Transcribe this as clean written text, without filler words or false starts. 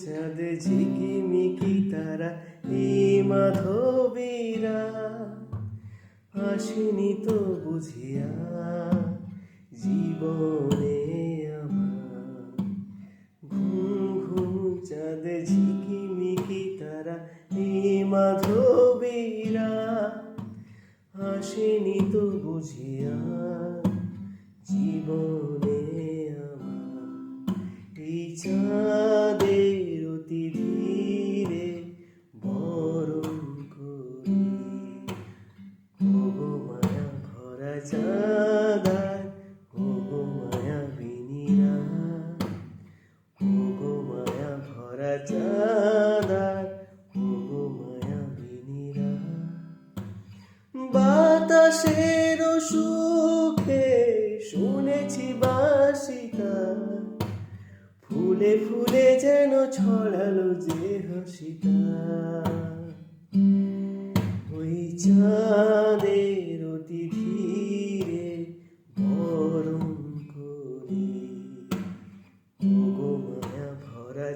চাঁদ ঝিকিমিকি তারা এই মাধবীরা আসেনি তো বুঝিয়া জীবনে আমার। ঘুম ঘুম চাঁদ ঝিকিমিকি তারা এই মাধবীরা আসেনি তো বুঝিয়া জীবনে আমার। এই চাঁদের অতি ধীরে বরণ করি ওগো মায়া ভরা চাঁদার ওগো মায়া বিনিরা ওগো মায়া ভরা চাঁদার ওগো মায়া বিনিরা। বাতাসের সুখে শুনেছি বাসিতা ফুলে ফুলে যেন ছড়ালো যে হাসিটা। ওই চাঁদের অতি ধীরে বরণ করি ওগো মায়া ভরা